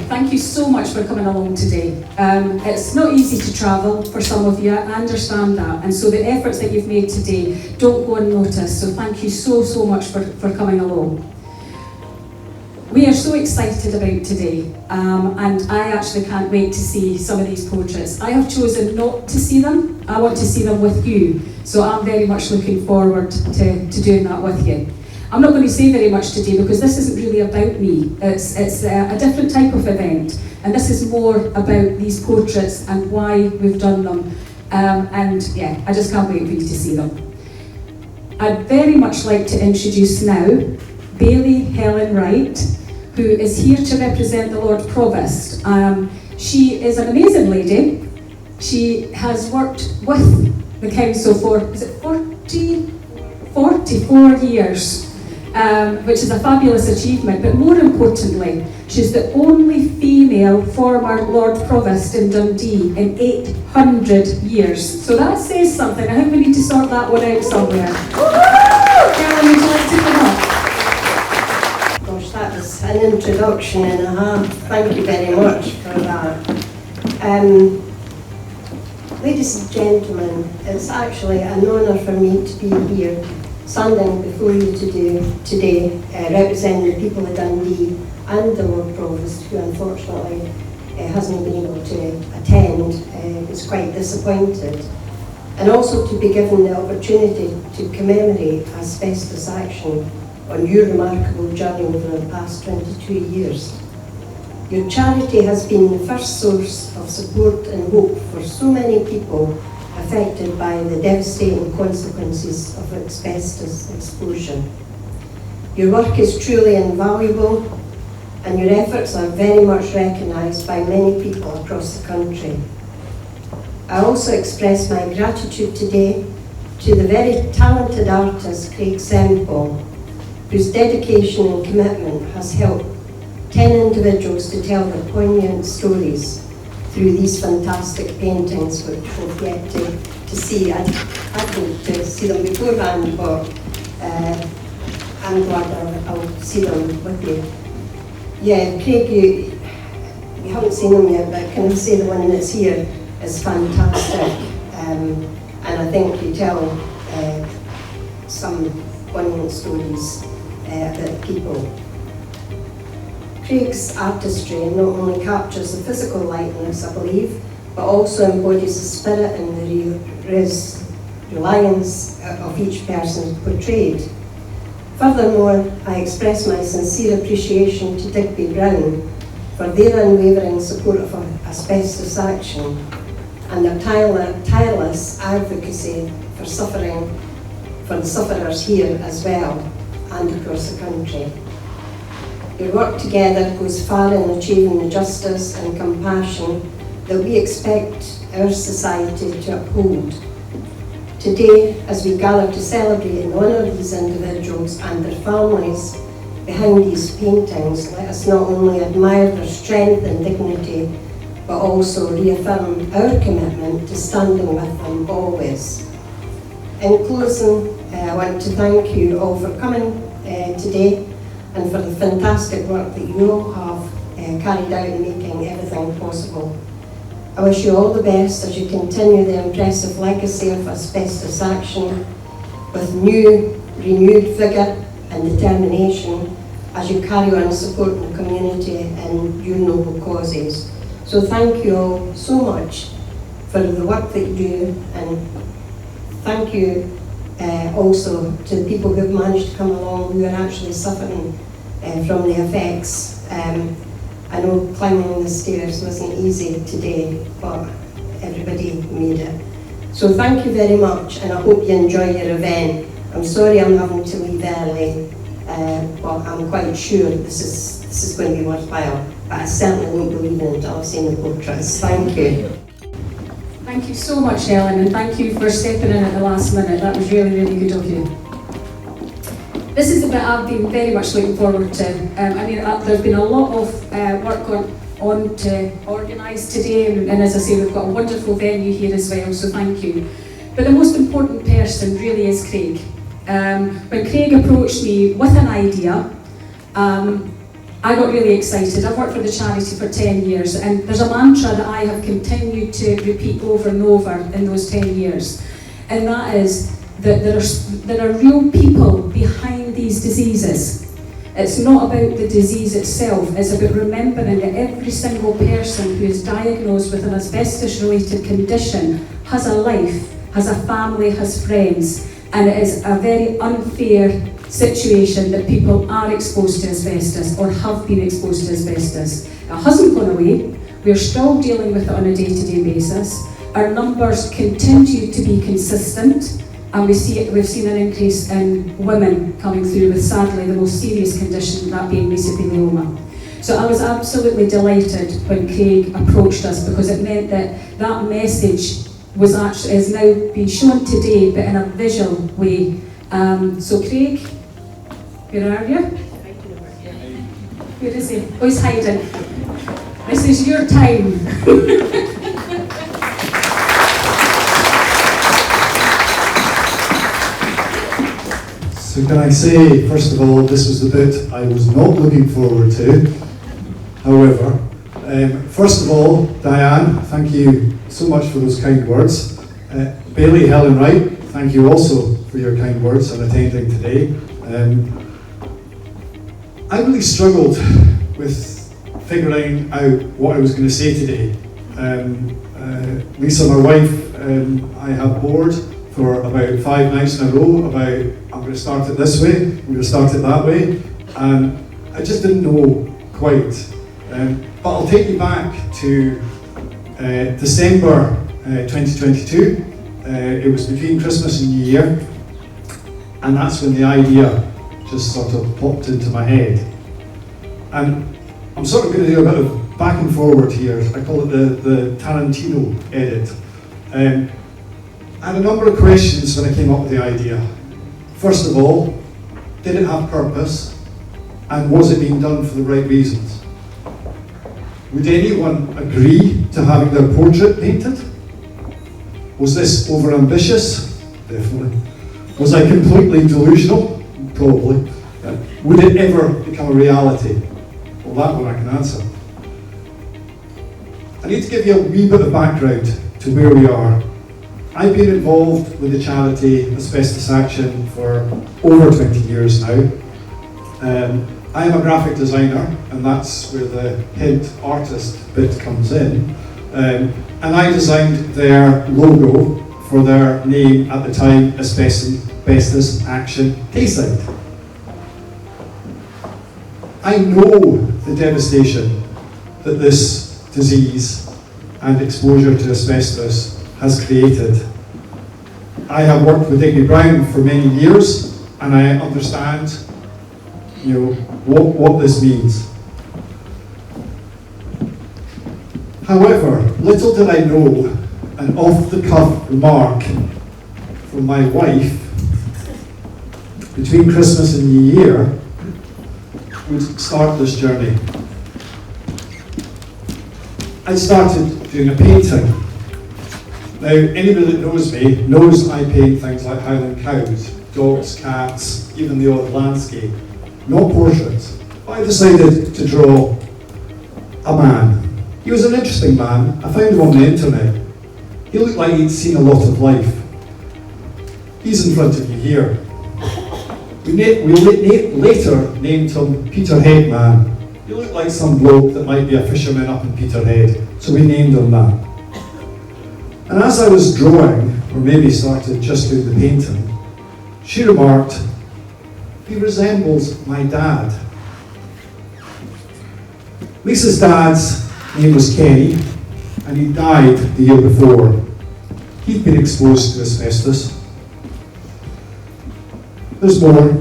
thank you so much for coming along today. It's not easy to travel for some of you, I understand that, and so the efforts that you've made today don't go unnoticed, so thank you so much for coming along. We are so excited about today, and I actually can't wait to see some of these portraits. I have chosen not to see them, I want to see them with you, so I'm very much looking forward to doing that with you. I'm not going to say very much today because this isn't really about me. It's a different type of event, and this is more about these portraits and why we've done them. I just can't wait for you to see them. I'd very much like to introduce now Bailey Helen Wright, who is here to represent the Lord Provost. She is an amazing lady. She has worked with the council for, 44 years. Which is a fabulous achievement, but more importantly, she's the only female former Lord Provost in Dundee in 800 years. So that says something. I think we need to sort that one out somewhere. Helen, would you like to come up? Gosh, that was an introduction and a half. Thank you very much for that. Ladies and gentlemen, it's actually an honour for me to be here standing before you today, representing the people of Dundee and the Lord Provost, who unfortunately hasn't been able to attend, is quite disappointed. And also to be given the opportunity to commemorate Asbestos Action on your remarkable journey over the past 22 years. Your charity has been the first source of support and hope for so many people affected by the devastating consequences of asbestos exposure. Your work is truly invaluable, and your efforts are very much recognised by many people across the country. I also express my gratitude today to the very talented artist Craig Semple, whose dedication and commitment has helped 10 individuals to tell their poignant stories through these fantastic paintings, which we've yet to see. I'd hoped to see them beforehand, but I'm glad I'll see them with you. Yeah, Craig, you haven't seen them yet, but can I say the one that's here is fantastic, and I think you tell some poignant stories about people. Craig's artistry not only captures the physical likeness, I believe, but also embodies the spirit and the reliance of each person portrayed. Furthermore, I express my sincere appreciation to Digby Brown for their unwavering support of Asbestos Action and their tireless advocacy for the sufferers here as well and across the country. Your work together goes far in achieving the justice and compassion that we expect our society to uphold. Today, as we gather to celebrate and honour these individuals and their families behind these paintings, let us not only admire their strength and dignity, but also reaffirm our commitment to standing with them always. In closing, I want to thank you all for coming today, and for the fantastic work that you all have carried out in making everything possible. I wish you all the best as you continue the impressive legacy of Asbestos Action with renewed vigour and determination as you carry on supporting the community and your noble causes. So thank you all so much for the work that you do, and thank you also to the people who have managed to come along who are actually suffering from the effects. I know climbing the stairs wasn't easy today, but everybody made it. So thank you very much, and I hope you enjoy your event. I'm sorry I'm having to leave early, but I'm quite sure this is going to be worthwhile. But I certainly won't believe it until I've seen the portraits. Thank you. Thank you so much, Helen, and thank you for stepping in at the last minute. That was really, really good of you. This is the bit I've been very much looking forward to. There's been a lot of work on to organise today, and as I say, we've got a wonderful venue here as well, so thank you. But the most important person really is Craig. When Craig approached me with an idea, I got really excited. I've worked for the charity for 10 years, and there's a mantra that I have continued to repeat over and over in those 10 years, and that is that there are real people behind these diseases. It's not about the disease itself, it's about remembering that every single person who is diagnosed with an asbestos-related condition has a life, has a family, has friends, and it is a very unfair situation that people are exposed to asbestos or have been exposed to asbestos. It hasn't gone away. We're still dealing with it on a day-to-day basis. Our numbers continue to be consistent, and we've seen an increase in women coming through with, sadly, the most serious condition, that being mesothelioma. So I was absolutely delighted when Craig approached us, because it meant that that message is now being shown today, but in a visual way. So Craig, where are you? Where is he? Oh, he's hiding. This is your time. So can I say, first of all, this was the bit I was not looking forward to. However, first of all, Dianne, thank you so much for those kind words. Bailey, Helen Wright, thank you also for your kind words and attending today. I really struggled with figuring out what I was going to say today. Lisa, my wife, I have bored for about 5 nights in a row about, I'm going to start it this way, I'm going to start it that way, and I just didn't know quite. But I'll take you back to December 2022. It was between Christmas and New Year, and that's when the idea just sort of popped into my head. And I'm sort of going to do a bit of back and forward here. I call it the Tarantino edit. I had a number of questions when I came up with the idea. First of all, did it have purpose? And was it being done for the right reasons? Would anyone agree to having their portrait painted? Was this overambitious? Definitely. Was I completely delusional? Probably. Would it ever become a reality? Well, that one I can answer. I need to give you a wee bit of background to where we are. I've been involved with the charity Asbestos Action for over 20 years now. I am a graphic designer, and that's where the head artist bit comes in. And I designed their logo for their name at the time, Asbestos Action Tayside. I know the devastation that this disease and exposure to asbestos has created. I have worked with Digby Brown for many years, and I understand, what this means. However, little did I know, an off-the-cuff remark from my wife between Christmas and New Year would start this journey. I started doing a painting. Now, anybody that knows me knows I paint things like Highland cows, dogs, cats, even the odd landscape, not portraits. But I decided to draw a man. He was an interesting man. I found him on the internet. He looked like he'd seen a lot of life. He's in front of you here. We later named him Peterhead Man. He looked like some bloke that might be a fisherman up in Peterhead, so we named him that. And as I was drawing, or maybe started just doing the painting, she remarked, "He resembles my dad." Lisa's dad's name was Kenny, and he died the year before. He'd been exposed to asbestos. There's more.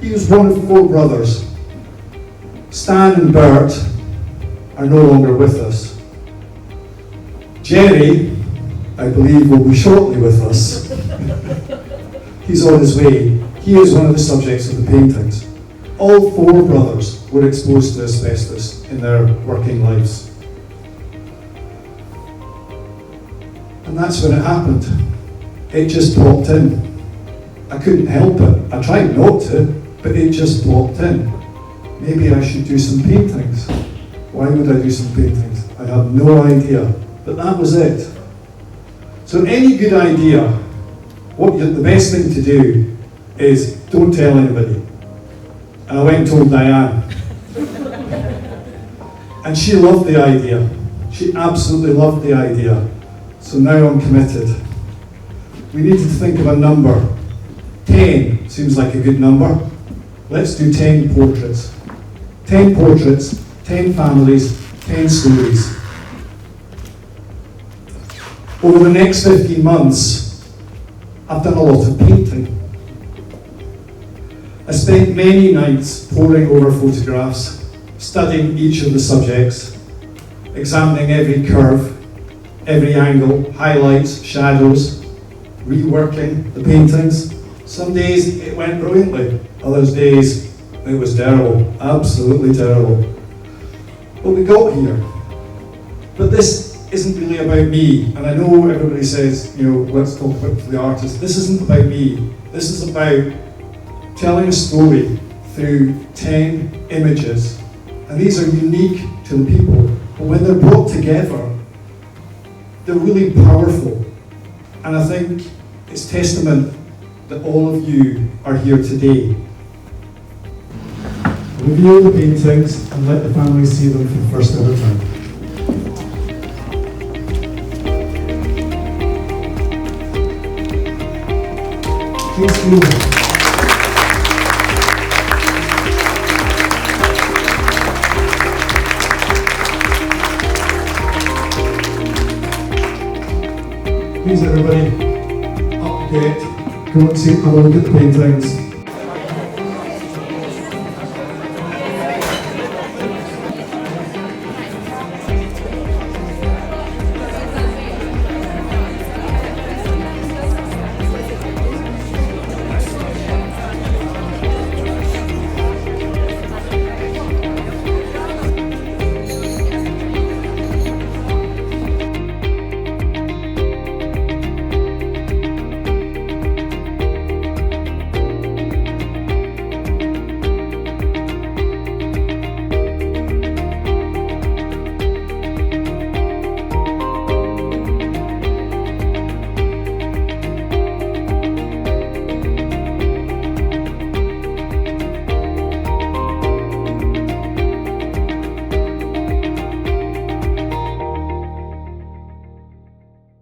He was one of 4 brothers. Stan and Bert are no longer with us. Jerry, I believe, will be shortly with us. He's on his way. He is one of the subjects of the paintings. All 4 brothers were exposed to asbestos in their working lives. And that's when it happened. It just popped in. I couldn't help it. I tried not to, but it just popped in. maybe I should do some paintings. Why would I do some paintings? I have no idea. But that was it. So any good idea, the best thing to do is don't tell anybody. And I went and told Dianne. And she loved the idea. She absolutely loved the idea. So now I'm committed. We needed to think of a number. 10 seems like a good number. Let's do 10 portraits. 10 portraits, 10 families, 10 stories. Over the next 15 months, I've done a lot of painting. I spent many nights poring over photographs, studying each of the subjects, examining every curve, every angle, highlights, shadows, reworking the paintings. Some days it went brilliantly, other days it was terrible, absolutely terrible. But we got here. But this isn't really about me, and I know everybody says, let's talk about the artist. This isn't about me. This is about telling a story through 10 images. And these are unique to the people, but when they're brought together, they're really powerful. And I think it's testament that all of you are here today. Reveal the paintings and let the family see them for the first ever time. Please do. Please everybody, up to date, go and see, have a look at the paintings.